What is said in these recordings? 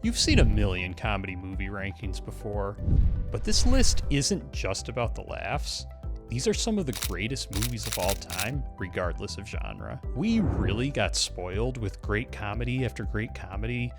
You've seen a million comedy movie rankings before, but this list isn't just about the laughs. These are some of the greatest movies of all time, regardless of genre. We really got spoiled with great comedy after great comedy,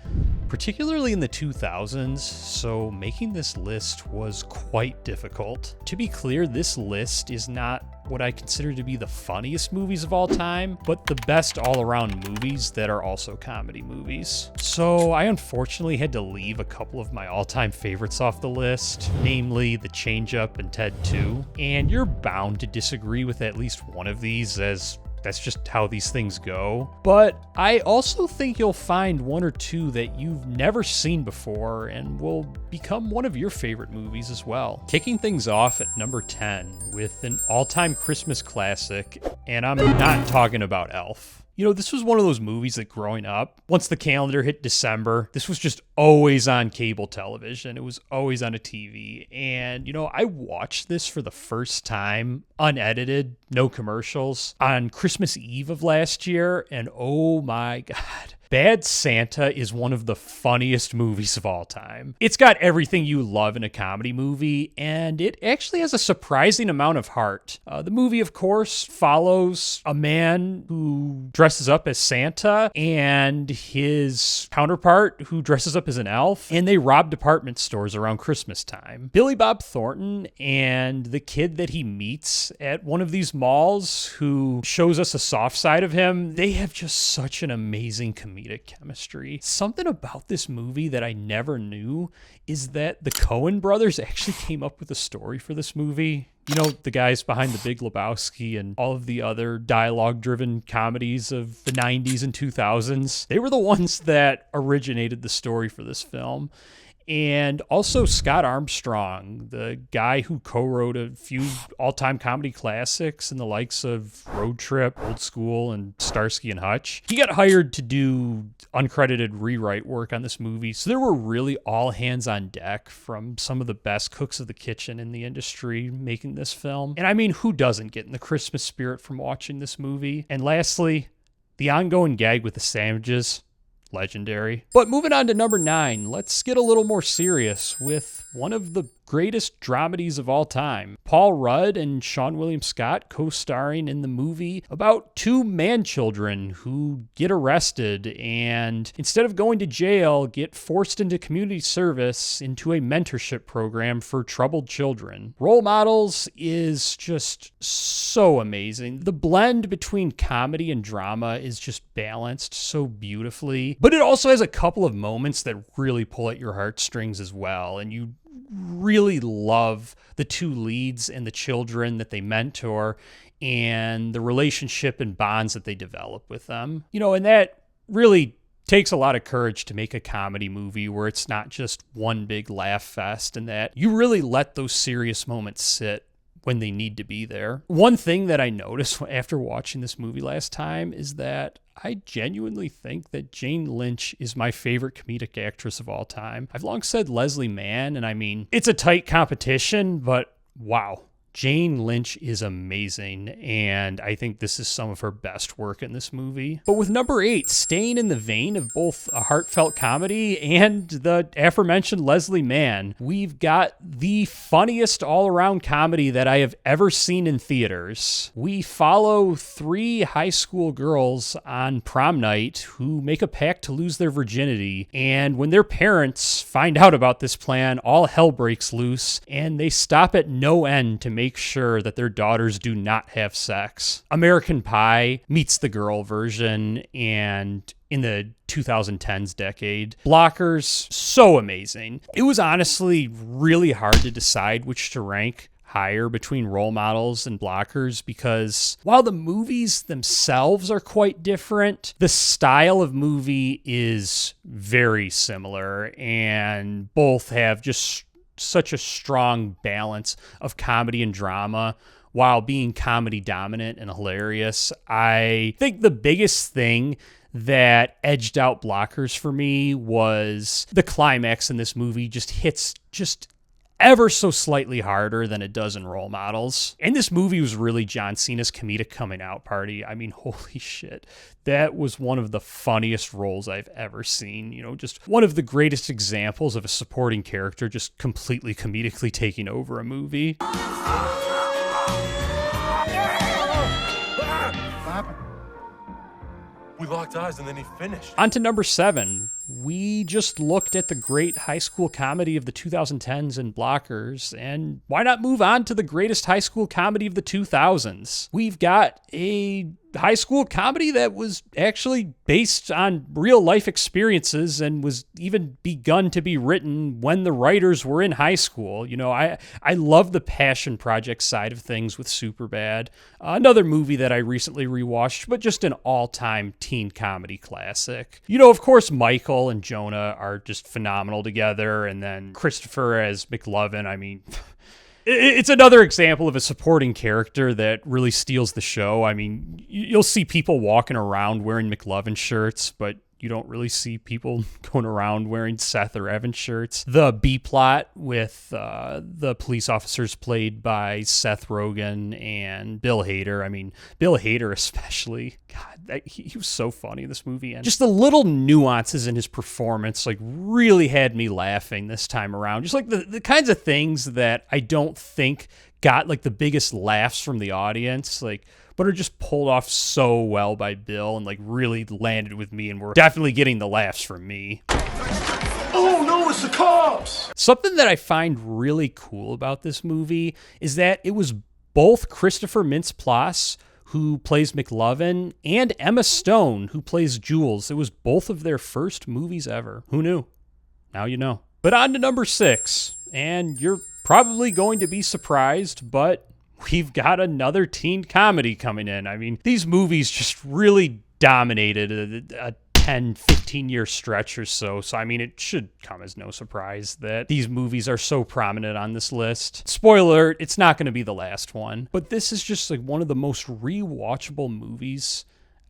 particularly in the 2000s, so making this list was quite difficult. To be clear, this list is not what I consider to be the funniest movies of all time, but the best all-around movies that are also comedy movies. So I unfortunately had to leave a couple of my all-time favorites off the list, namely The Change-Up and Ted 2, and you're bound to disagree with at least one of these, as that's just how these things go. But I also think you'll find one or two that you've never seen before and will become one of your favorite movies as well. Kicking things off at number 10 with an all-time Christmas classic, and I'm not talking about Elf. You know, this was one of those movies that growing up, once the calendar hit December, this was just always on cable television. It was always on a TV. And, you know, I watched this for the first time, unedited, no commercials, on Christmas Eve of last year. And oh my God. Bad Santa is one of the funniest movies of all time. It's got everything you love in a comedy movie, and it actually has a surprising amount of heart. The movie, of course, follows a man who dresses up as Santa and his counterpart who dresses up as an elf, and they rob department stores around Christmas time. Billy Bob Thornton and the kid that he meets at one of these malls who shows us a soft side of him, they have just such an amazing comedic chemistry. Something about this movie that I never knew is that the Coen brothers actually came up with a story for this movie. You know, the guys behind The Big Lebowski and all of the other dialogue-driven comedies of the 90s and 2000s. They were the ones that originated the story for this film. And also Scott Armstrong, the guy who co-wrote a few all-time comedy classics in the likes of Road Trip, Old School, and Starsky and Hutch. He got hired to do uncredited rewrite work on this movie, so there were really all hands on deck from some of the best cooks of the kitchen in the industry making this film. And I mean, who doesn't get in the Christmas spirit from watching this movie? And lastly, the ongoing gag with the sandwiches. Legendary. But moving on to number 9, let's get a little more serious with one of the greatest dramedies of all time. Paul Rudd and Seann William Scott co-starring in the movie about two man-children who get arrested and instead of going to jail, get forced into community service into a mentorship program for troubled children. Role Models is just so amazing. The blend between comedy and drama is just balanced so beautifully, but it also has a couple of moments that really pull at your heartstrings as well, and you really love the two leads and the children that they mentor and the relationship and bonds that they develop with them. You know, and that really takes a lot of courage to make a comedy movie where it's not just one big laugh fest and that you really let those serious moments sit when they need to be there. One thing that I noticed after watching this movie last time is that I genuinely think that Jane Lynch is my favorite comedic actress of all time. I've long said Leslie Mann, and I mean, it's a tight competition, but wow. Jane Lynch is amazing, and I think this is some of her best work in this movie. But with number 8, staying in the vein of both a heartfelt comedy and the aforementioned Leslie Mann, we've got the funniest all-around comedy that I have ever seen in theaters. We follow 3 high school girls on prom night who make a pact to lose their virginity, and when their parents find out about this plan, all hell breaks loose, and they stop at no end to make sure that their daughters do not have sex. American Pie meets the girl version, and in the 2010s decade. Blockers, so amazing. It was honestly really hard to decide which to rank higher between Role Models and Blockers because while the movies themselves are quite different, the style of movie is very similar, and both have just such a strong balance of comedy and drama while being comedy dominant and hilarious. I think the biggest thing that edged out Blockers for me was the climax in this movie just hits just ever so slightly harder than it does in Role Models. And this movie was really John Cena's comedic coming out party. I mean, holy shit. That was one of the funniest roles I've ever seen. You know, just one of the greatest examples of a supporting character just completely comedically taking over a movie. What happened? We locked eyes and then he finished. On to number 7. We just looked at the great high school comedy of the 2010s and blockers, and why not move on to the greatest high school comedy of the 2000s? We've got a high school comedy that was actually based on real life experiences and was even begun to be written when the writers were in high school. You know, I love the passion project side of things with Superbad, another movie that I recently rewatched, but just an all-time teen comedy classic. You know, of course, Michael and Jonah are just phenomenal together, and then Christopher as McLovin, I mean, it's another example of a supporting character that really steals the show. I mean, you'll see people walking around wearing McLovin shirts, but you don't really see people going around wearing Seth or Evan shirts. The B-plot with the police officers played by Seth Rogen and Bill Hader. I mean, Bill Hader especially. God, he was so funny in this movie. And just the little nuances in his performance like really had me laughing this time around. Just like the kinds of things that I don't think got like the biggest laughs from the audience, like, but are just pulled off so well by Bill and like really landed with me and were definitely getting the laughs from me. Oh no, it's the cops! Something that I find really cool about this movie is that it was both Christopher Mintz-Plasse, who plays McLovin, and Emma Stone, who plays Jules. It was both of their first movies ever. Who knew? Now you know. But on to number 6, and you're probably going to be surprised, but we've got another teen comedy coming in. I mean, these movies just really dominated a 10, 15-year stretch or so. So, I mean, it should come as no surprise that these movies are so prominent on this list. Spoiler alert, it's not going to be the last one. But this is just like one of the most rewatchable movies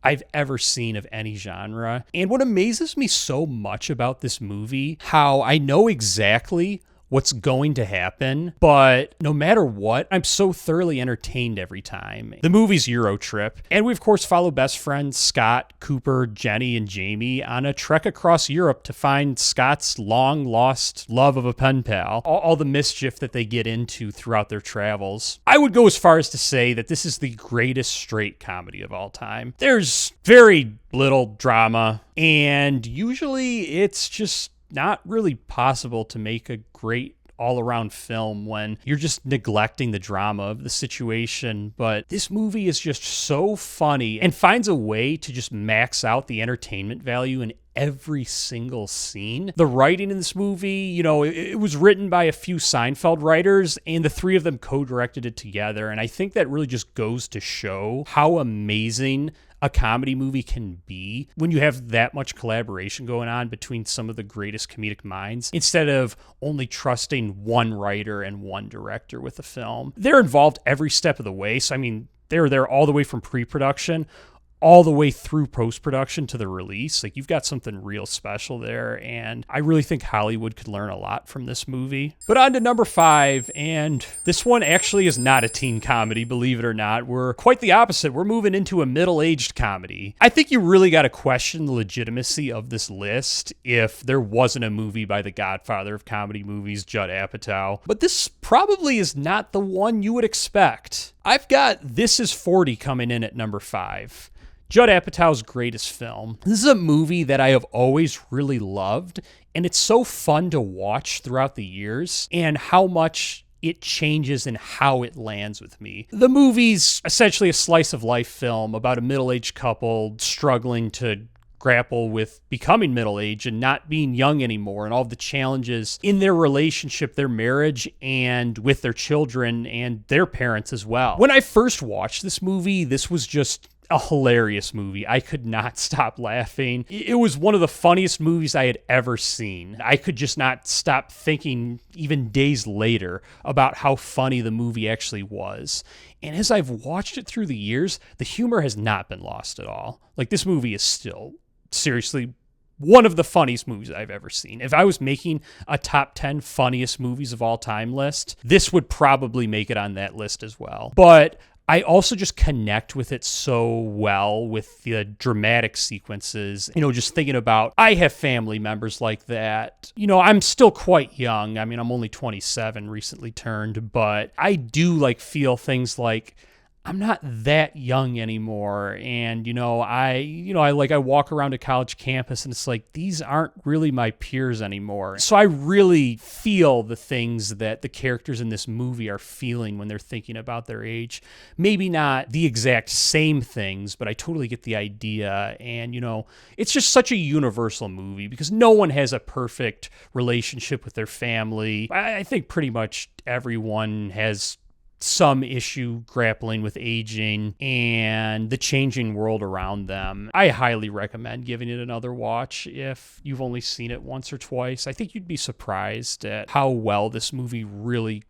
I've ever seen of any genre. And what amazes me so much about this movie, how I know exactly what's going to happen, but no matter what, I'm so thoroughly entertained every time. The movie's EuroTrip, and we of course follow best friends Scott, Cooper, Jenny, and Jamie on a trek across Europe to find Scott's long-lost love of a pen pal, all the mischief that they get into throughout their travels. I would go as far as to say that this is the greatest straight comedy of all time. There's very little drama, and usually it's just not really possible to make a great all-around film when you're just neglecting the drama of the situation. But this movie is just so funny and finds a way to just max out the entertainment value in every single scene. The writing in this movie, you know, it was written by a few Seinfeld writers, and the three of them co-directed it together. And I think that really just goes to show how amazing a comedy movie can be when you have that much collaboration going on between some of the greatest comedic minds, instead of only trusting one writer and one director with a film. They're involved every step of the way. So, I mean, they're there all the way from pre-production all the way through post-production to the release. Like, you've got something real special there, and I really think Hollywood could learn a lot from this movie. But on to number 5, and this one actually is not a teen comedy, believe it or not. We're quite the opposite. We're moving into a middle-aged comedy. I think you really got to question the legitimacy of this list if there wasn't a movie by the godfather of comedy movies, Judd Apatow. But this probably is not the one you would expect. I've got This Is 40 coming in at number 5. Judd Apatow's greatest film. This is a movie that I have always really loved, and it's so fun to watch throughout the years and how much it changes and how it lands with me. The movie's essentially a slice of life film about a middle-aged couple struggling to grapple with becoming middle-aged and not being young anymore, and all of the challenges in their relationship, their marriage, and with their children and their parents as well. When I first watched this movie, this was just a hilarious movie. I could not stop laughing. It was one of the funniest movies I had ever seen. I could just not stop thinking, even days later, about how funny the movie actually was. And as I've watched it through the years, the humor has not been lost at all. Like, this movie is still seriously one of the funniest movies I've ever seen. If I was making a top 10 funniest movies of all time list, this would probably make it on that list as well. But I also just connect with it so well with the dramatic sequences. Just thinking about, I have family members like that. I'm still quite young. I mean, I'm only 27, recently turned, but I do feel things like, I'm not that young anymore. And, I walk around a college campus and it's like, these aren't really my peers anymore. So I really feel the things that the characters in this movie are feeling when they're thinking about their age. Maybe not the exact same things, but I totally get the idea. And, it's just such a universal movie because no one has a perfect relationship with their family. I think pretty much everyone has some issue grappling with aging and the changing world around them. I highly recommend giving it another watch if you've only seen it once or twice. I think you'd be surprised at how well this movie really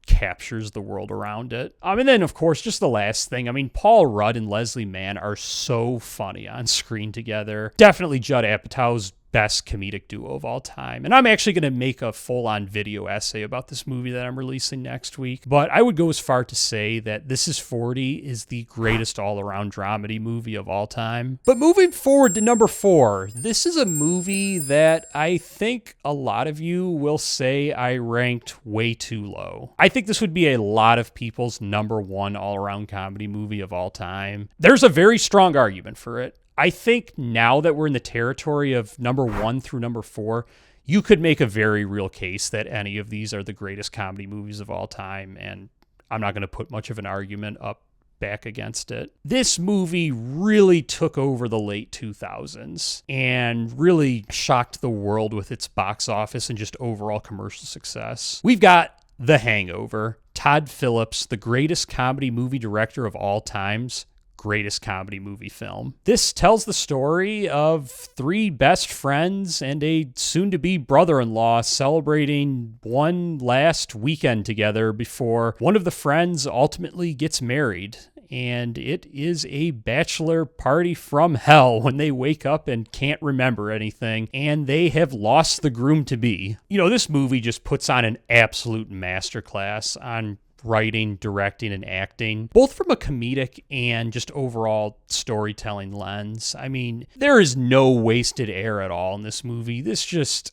captures the world around it. And then, of course, just the last thing. I mean, Paul Rudd and Leslie Mann are so funny on screen together. Definitely Judd Apatow's best comedic duo of all time. And I'm actually going to make a full-on video essay about this movie that I'm releasing next week. But I would go as far to say that This Is 40 is the greatest all-around dramedy movie of all time. But moving forward to number 4, this is a movie that I think a lot of you will say I ranked way too low. I think this would be a lot of people's number 1 all-around comedy movie of all time. There's a very strong argument for it. I think now that we're in the territory of number 1 through number 4, you could make a very real case that any of these are the greatest comedy movies of all time, and I'm not going to put much of an argument up back against it. This movie really took over the late 2000s and really shocked the world with its box office and just overall commercial success. We've got The Hangover, Todd Phillips, the greatest comedy movie director of all times, greatest comedy movie film. This tells the story of 3 best friends and a soon-to-be brother-in-law celebrating one last weekend together before one of the friends ultimately gets married. And it is a bachelor party from hell when they wake up and can't remember anything, and they have lost the groom-to-be. This movie just puts on an absolute masterclass on writing, directing, and acting, both from a comedic and just overall storytelling lens. I mean, there is no wasted air at all in this movie. It's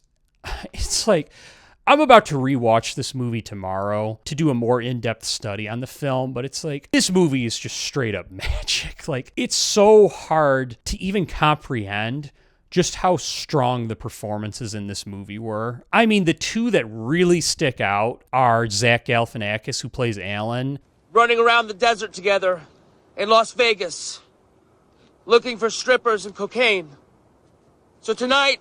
like, I'm about to rewatch this movie tomorrow to do a more in-depth study on the film, but it's like, this movie is just straight up magic. It's so hard to even comprehend just how strong the performances in this movie were. I mean, the 2 that really stick out are Zach Galifianakis, who plays Alan. Running around the desert together in Las Vegas, looking for strippers and cocaine. So tonight,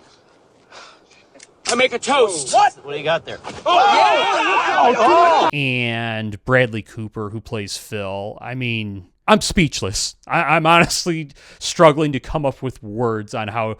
I make a toast. What? What do you got there? And Bradley Cooper, who plays Phil. I mean, I'm speechless. I'm honestly struggling to come up with words on how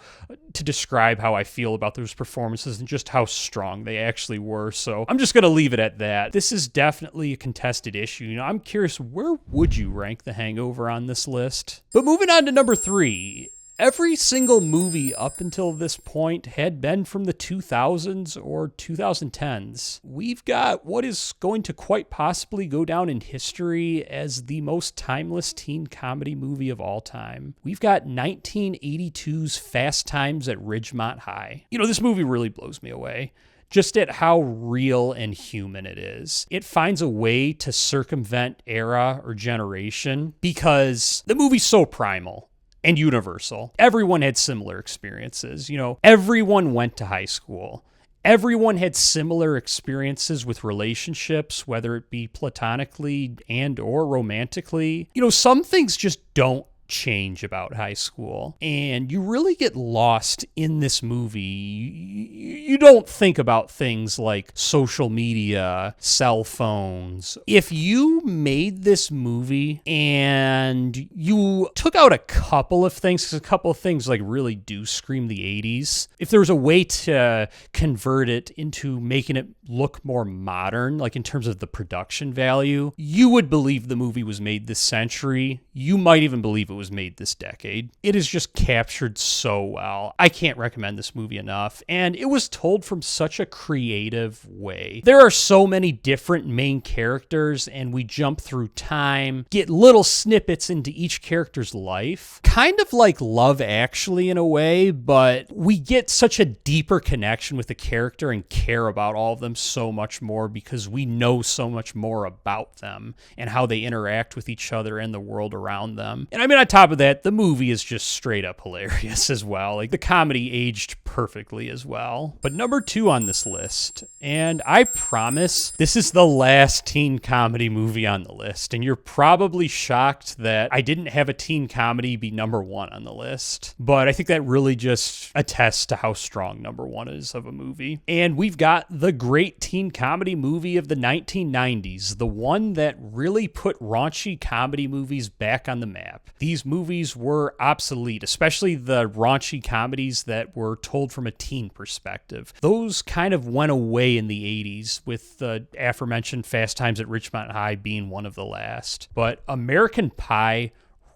to describe how I feel about those performances and just how strong they actually were. So I'm just going to leave it at that. This is definitely a contested issue. I'm curious, where would you rank The Hangover on this list? But moving on to number 3. Every single movie up until this point had been from the 2000s or 2010s. We've got what is going to quite possibly go down in history as the most timeless teen comedy movie of all time. We've got 1982's Fast Times at Ridgemont High. This movie really blows me away. Just at how real and human it is. It finds a way to circumvent era or generation because the movie's so primal and universal. Everyone had similar experiences. Everyone went to high school. Everyone had similar experiences with relationships, whether it be platonically and or romantically. Some things just don't change about high school, and you really get lost in this movie. You don't think about things like social media, cell phones. If you made this movie and you took out a couple of things, because a couple of things really do scream the 80s, if there was a way to convert it into making it look more modern, in terms of the production value, you would believe the movie was made this century. You might even believe it was made this decade. It is just captured so well. I can't recommend this movie enough, and it was told from such a creative way. There are so many different main characters, and we jump through time, get little snippets into each character's life, kind of like Love Actually in a way, but we get such a deeper connection with the character and care about all of them so much more because we know so much more about them and how they interact with each other and the world around them. And I mean, on top of that, the movie is just straight up hilarious as well. Like, the comedy aged perfectly as well. But number 2 on this list, and I promise this is the last teen comedy movie on the list, and you're probably shocked that I didn't have a teen comedy be number 1 on the list, but I think that really just attests to how strong number 1 is of a movie. And we've got the great teen comedy movie of the 1990s, the one that really put raunchy comedy movies back on the map. These movies were obsolete, especially the raunchy comedies that were told from a teen perspective. Those kind of went away in the 80s, with the aforementioned Fast Times at Ridgemont High being one of the last. But American Pie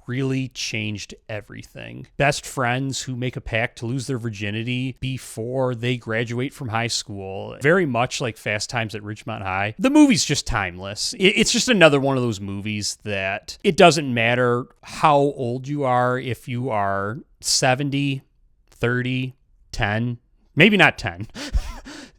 really changed everything. Best friends who make a pact to lose their virginity before they graduate from high school. Very much like Fast Times at Ridgemont High. The movie's just timeless. It's just another one of those movies that it doesn't matter how old you are, if you are 70, 30, 10, maybe not 10,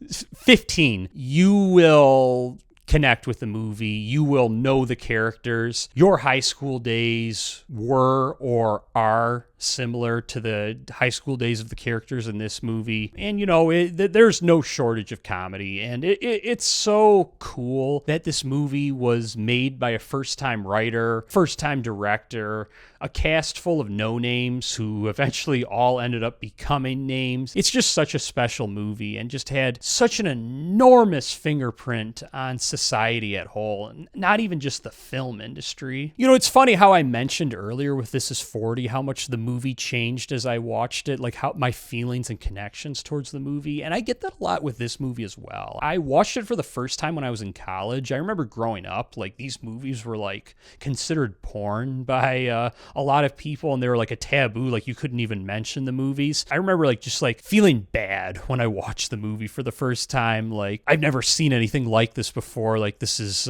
15, you will connect with the movie. You will know the characters. Your high school days were or are similar to the high school days of the characters in this movie. And, you know, there's no shortage of comedy. And it's so cool that this movie was made by a first-time writer, first-time director, a cast full of no-names who eventually all ended up becoming names. It's just such a special movie and just had such an enormous fingerprint on society at whole, and not even just the film industry. You know, it's funny how I mentioned earlier with This Is 40, how much the movie changed as I watched it, like how my feelings and connections towards the movie. And I get that a lot with this movie as well. I watched it for the first time when I was in college. I remember growing up, like, these movies were like considered porn by a lot of people, and they were like a taboo, like you couldn't even mention the movies. I remember like just like feeling bad when I watched the movie for the first time. Like, I've never seen anything like this before. Like, this is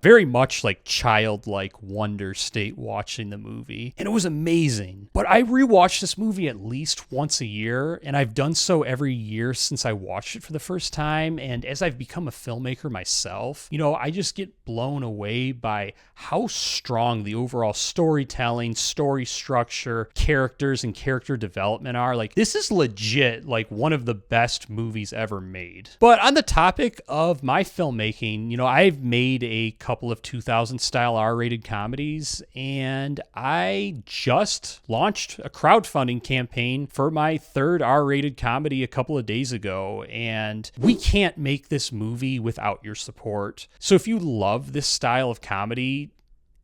very much like childlike wonder state watching the movie, and it was amazing. But I rewatch this movie at least once a year, and I've done so every year since I watched it for the first time. And as I've become a filmmaker myself, you know, I just get blown away by how strong the overall storytelling, story structure, characters, and character development are. Like, this is legit like one of the best movies ever made. But on the topic of my filmmaking, you know, I've made a couple of 2000 style R-rated comedies, and I just launched a crowdfunding campaign for my third R-rated comedy a couple of days ago, and we can't make this movie without your support. So if you love this style of comedy,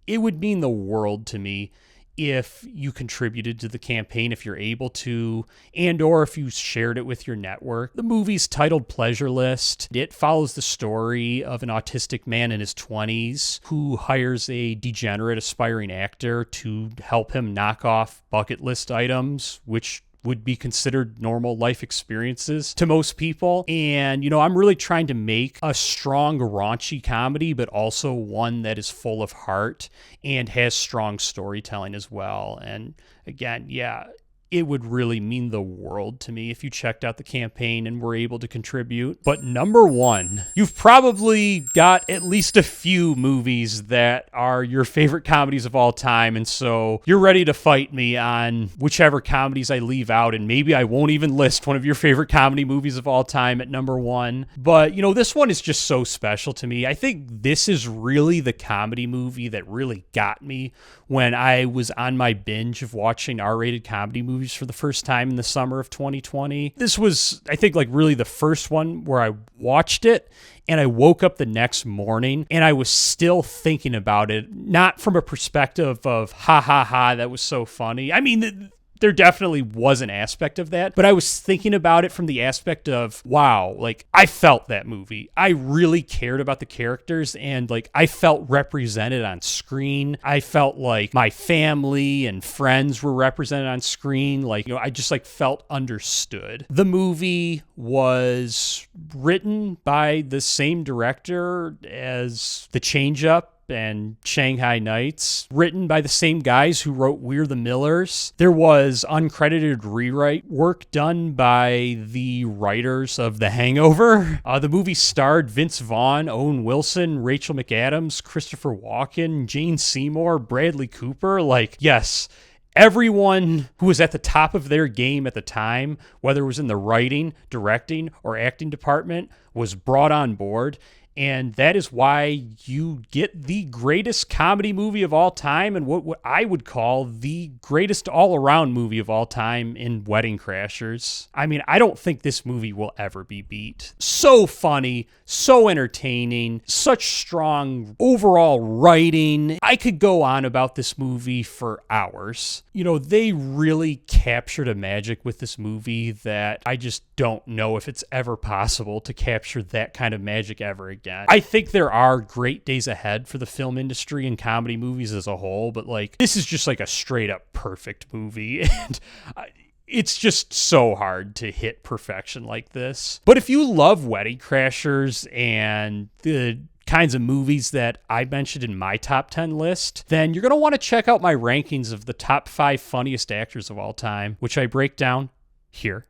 it would mean the world to me if you contributed to the campaign, if you're able to, and or if you shared it with your network. The movie's titled Pleasure List. It follows the story of an autistic man in his 20s who hires a degenerate aspiring actor to help him knock off bucket list items, which would be considered normal life experiences to most people. And, you know, I'm really trying to make a strong, raunchy comedy, but also one that is full of heart and has strong storytelling as well. And again, yeah, it would really mean the world to me if you checked out the campaign and were able to contribute. But number 1, you've probably got at least a few movies that are your favorite comedies of all time, and so you're ready to fight me on whichever comedies I leave out, and maybe I won't even list one of your favorite comedy movies of all time at number 1. But, you know, this one is just so special to me. I think this is really the comedy movie that really got me when I was on my binge of watching R-rated comedy movies for the first time in the summer of 2020. This was, I think, like really the first one where I watched it and I woke up the next morning and I was still thinking about it, not from a perspective of ha ha ha, that was so funny. I mean, there definitely was an aspect of that, but I was thinking about it from the aspect of, wow, like I felt that movie. I really cared about the characters, and like I felt represented on screen. I felt like my family and friends were represented on screen. Like, I just like felt understood. The movie was written by the same director as The Change Up and Shanghai Nights, written by the same guys who wrote We're the Millers. There was uncredited rewrite work done by the writers of The Hangover. The movie starred Vince Vaughn, Owen Wilson, Rachel McAdams, Christopher Walken, Jane Seymour, Bradley Cooper. Like, yes, everyone who was at the top of their game at the time, whether it was in the writing, directing, or acting department, was brought on board. And that is why you get the greatest comedy movie of all time, and what I would call the greatest all-around movie of all time in Wedding Crashers. I mean, I don't think this movie will ever be beat. So funny, so entertaining, such strong overall writing. I could go on about this movie for hours. They really captured a magic with this movie that I just don't know if it's ever possible to capture that kind of magic ever again. I think there are great days ahead for the film industry and comedy movies as a whole, but like this is just like a straight up perfect movie, and it's just so hard to hit perfection like this. But if you love Wedding Crashers and the kinds of movies that I mentioned in my top 10 list, then you're going to want to check out my rankings of the top 5 funniest actors of all time, which I break down here.